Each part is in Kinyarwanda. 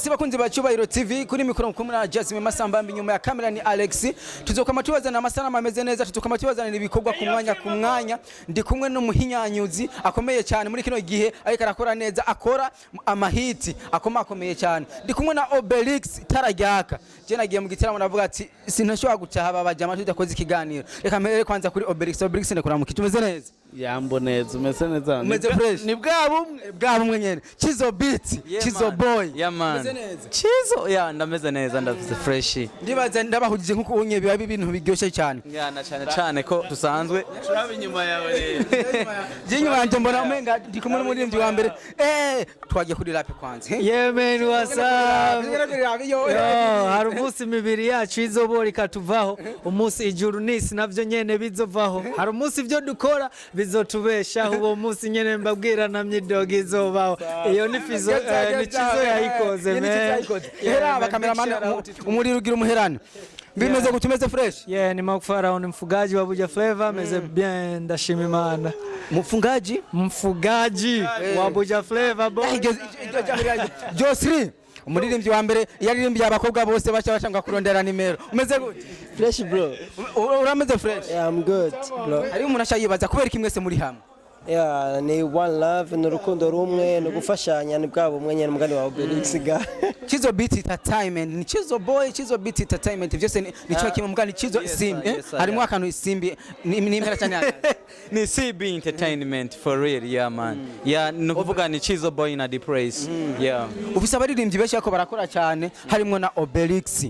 Yes, bakunzi ba Icubahiro TV kuri mikoro kumwe na Jasmine Masambambi nyuma ya kamera ni Alex. Tuzokama tubazana amasana ameze neza, tuzokama tubazana ibikorwa ku mwanya. Ndi kumwe n'umuhinyanyuzi akomeye cyane muri kino gihe ariko arakora neza, akora amahiti akomeye cyane. Ndi kumwe na Obelix Tarajyaka. Je nagiye mu gitaramo navuga ati sinashobora gutaha babajama tudakoze ikiganiro. Reka mpere kwanza kuri Obelix. Obelix ndekora mu kitumeze neza. Yamboneza umeze neza ni bwa bumwe nyene Chizo beat Chizo boy umeze neza Chizo ndameze neza ndafise fresh ndibaza ndabahugije nkuko unye biba ibintu biryoshe cyane na cyane ko dusanzwe turaba inyuma yawe rero jinyuma yanje mbona umenga ndi kumwe n'umuririmbyi wa mbere twagiye kuri rap kwanza yemen wasab hari umunsi mibiri yacu izobora ikatuvaho umunsi ijuru nisi navyo nyene bizovaho hari umunsi ivyo dukora bizotubesha uwo munsi nyene mbabwira na myidogo izobaho iyo ni fizo ni Chizo yayikoze hera abakameramani umuriro ugira umuherane bimeze gutumeze fresh ni Makfara ni mfugaji wa Buja Flavor meze bien ndashima Imana mfugaji wa Buja Flavor Josri umuririmbyi wa mbere yaririmbiye abakobwa bose bashaka kurondera nimero umeze gute fresh bro urameze fresh I'm good bro ari umuntu ashayibaza kubera iki mwese muri hamwe ni one love n'urukundo rumwe no gufashanya ni bwabo mwenye n'umugani wa Obelix ga Chizo beat entertainment ni Chizo boy Chizo beat entertainment byose ni cyo kimwe mugani Chizo simbi harimo akantu isimbi ni impera cyane ni CB entertainment for real man no kuvuga ni Chizo boy na depress ufise abaririmbyi benshi yako barakora cyane harimo na Obelix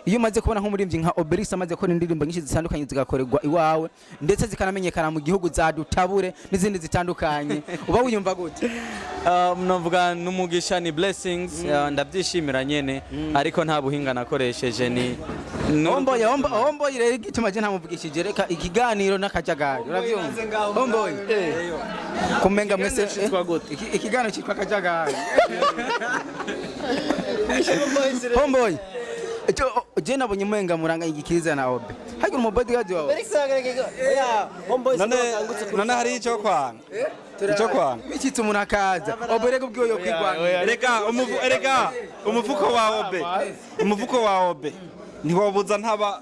iyo maze kubona nk'umuririmbyi nka Obelix amaze gukora indirimbo nyinshi zitandukanye zigakorerwa iwawe ndetse zikanamenyekana mu gihugu za dutabure n'izindi zitandukanye uba wiyumva gute novuga n'umugisha ni blessings ndabyishimira nyene ariko nta buhinga nakoresheje ni homboye rero igituma je ntamuvugishije reka ikiganiro n'akajagari uravyumva homboye kumenga mwese ikiganiro cyitwa akajagari homboye je nabonye mwenga muranga igikiriza na Obe hagira mu bodyguard wawe none hari icyo kwanga bikitse umuntu akaza Obe rego bwiyo kwigwana reka umufuko wa Obe ntiwobuza ntaba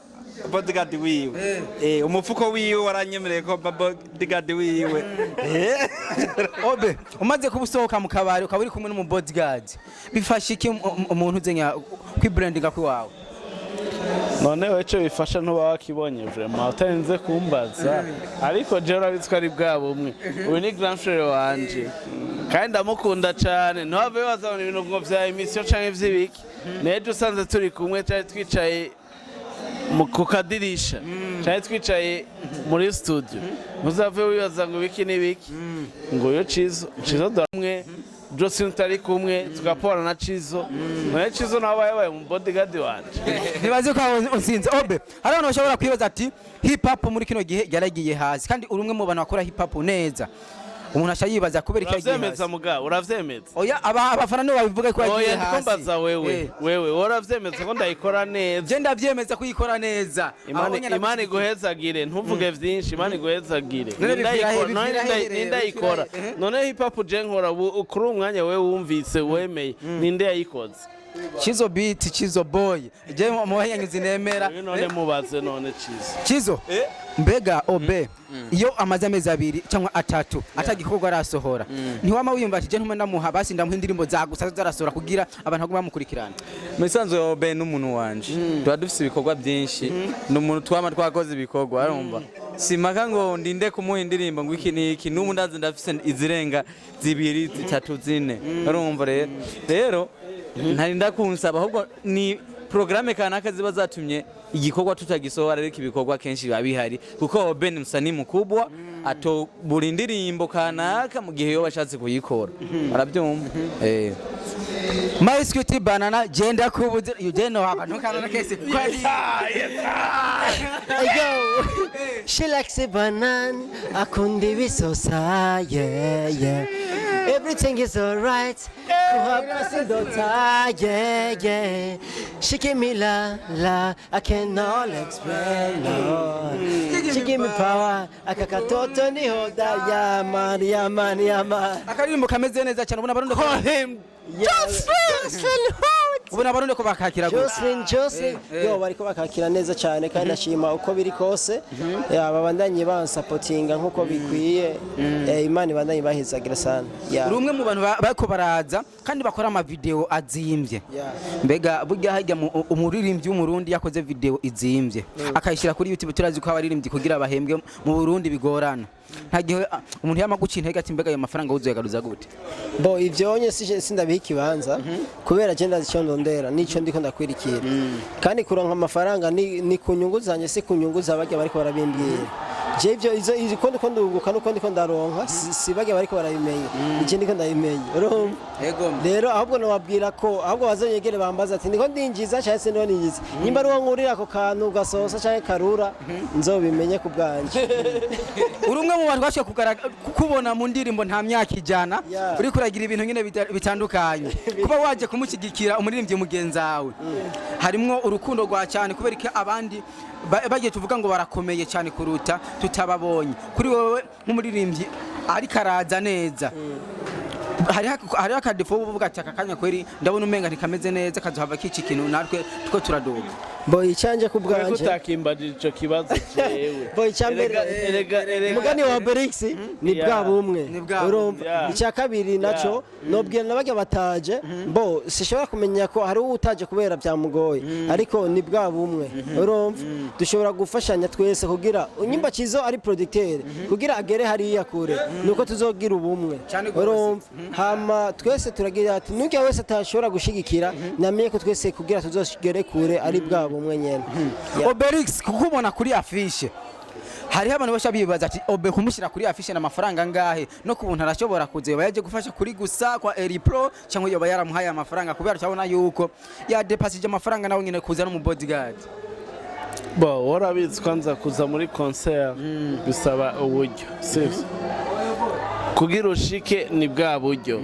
bodyguard wiwe umufuko wiwe waranyemereye ko bodyguard wiwe Obe umaze kubusohoka mu kabari ukaba uri kumwe n'umu bodyguard bifasha iki umuntu uzenya kwibrandinga kwiwawe none weco bifasha ntuba wakibonye vraiment utarinze kumbaza ariko je urabitswe ari bwabo umwe uyu ni grand frère wanje kandi ndamukunda cyane ntave bazabona ibintu ngo vya emission canke vy'ibiki nejo usanze turi kumwe cyari twicaye ku kadirisha cyari twicaye muri studio muzave wibaza ngo ibiki n'ibiki ngo yo Chizo damwe Jose ntari kumwe tugapora na Chizo naye Chizo nabaye mu bodyguard wanje nibaze ko unsinze Obe hari abantu bashobora kwibaza ati hip hop muri kino gihe yaragiye hasi kandi urumwe mu bantu bakora hip hop neza umuntu ashayibaza kubera iki yagiye uravyemeza muga uravyemeza oya abafana no babivuga ko yagiye hasi ndikombaza wewe uravyemeza ko ndayikora neza je ndavyemeza kuyikora neza Imana iguhezagire ntuvuge vyinshi Imana iguhezagire ndayikora none hip hop je nkora kuri umwanya wewe wumvise wemeye ninde yayikoze Chizo beat Chizo boy je muhanyanyuzi nemera none mubaze none Chizo mbega Obe iyo amaze amezi abiri cyangwa atatu atagikorwa arasohora ntiwama wiyumva ati je ntume ndamuha basi ndamuha indirimbo zagusa zarasohora kugira abantu baguma bamukurikirana musanzwe Obe n'umuntu wanje tuba dufise ibikorwa byinshi n'umuntu twama twakoze ibikorwa arumva simaka ngo ndinde kumuha indirimbo ngo iki niki n'ubu ndazi ndafise izirenga 2 3 4 arumva rero ntarinda kunsaba ahubwo ni programme kanaka ziba zatumye igikorwa tutagisohora ariko ibikorwa kenshi biba bihari kuko Obe ni msanii mkubwa atobura indirimbo kanaka mu gihe yo bashatse kuyikora arabyumva My sweet banana genda kubuze ugeno abantu kana kese kwali she likes a banana akundi bisosa yeah everything is alright yeah she give me la I cannot explain no she give me power akakatoto ni hoda ya man akaririmbo kameze neza cyane ubona barundo just feel ubona abarundi ko bakakira Jocelyn yo bariko bakakira neza cyane kandi ndashima uko biri kose babandanye bansapotinga nkuko bikwiye Imana ibandanye bahizagira sana uri umwe mu bantu bariko baraza kandi bakora ama video azimvye mbega burya hajya umuririmbyi w'umurundi yakoze video izimvye akayishira kuri YouTube turazi ko abaririmbyi kugira bahembwe mu Burundi bigorana ntagihe umuntu yamaguca intege ati mbega ayo mafaranga uzoyagaruza gute bo ivyo onye sindabiha ikibanza kubera je ndazico ndondera nico ndiko ndakwirikira kandi kuronka amafaranga ni kunyungu zanje si kunyungu zabajya bariko barabimbwira je ivyo izo ko ndunguka nuko ndiko ndaronka sibajya bariko barabimenya ije ndiko ndabimenya rero ahubwo nababwira ko ahubwo bazonyegere bambaza ati ndiko ndinjiza cyane se ndoniyiza nimba ari nkurira ako kantu gasosa cyane karura nzobimenye ku bwanje uri umwe mu bantu bashoye kubona mu ndirimbo nta myaka ijana uri kuragira ibintu nyine bitandukanye kuba waje kumushyigikira umuririmbyi mugenzawe harimo urukundo rwa cyane kubera ko abandi bagiye tuvuga ngo barakomeye cyane kuruta tutababonye kuri wowe nk'umuririmbyi ariko araza neza hari akadefo uvuga ati aka kanya kweri ndabona umenga ntikameze neza kazohava kici kintu natwe two turaduka bo icanje ku bwanje utakimbadira ico kibazo jewe bo icambere mugani wa Berix ni bwa bumwe urumva icya kabiri naco nobwira nabajya bataje bo sishobora kumenya ko hari utaje kubera byamugoye ariko ni bwa bumwe urumva dushobora gufashanya twese kugira unyimba cizo ari producteur kugira agere hariya kure nuko tuzogira ubumwe urumva hama twese turagira ati nujya wese atashobora gushigikira namenye ko twese kugira tuzogere kure ari bwa bumwe nyene Berix kukubona kuri afishe hariho abantu basha bibaza ati obe kumushyira kuri afishe n'amafaranga ngahe no kubuntu arashobora kuzeba yaje gufasha kuri gusa kwa Pro cyangwa yoba yaramuhaye amafaranga kubera cyabona yuko ya depasije amafaranga nawe nyine kuza no mu bodyguard bo warabizi kwanza kuza muri concert bisaba uburyo sivyo kugira ushike ni bwa buryo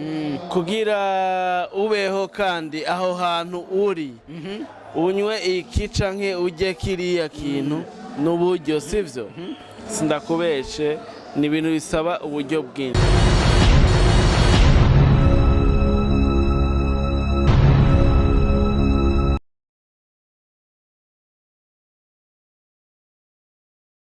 kugira ubeho kandi aho hantu uri unywe iki canke ujye kiriya kintu n'uburyo sivyo sindakubeshe ni ibintu bisaba uburyo bwinshi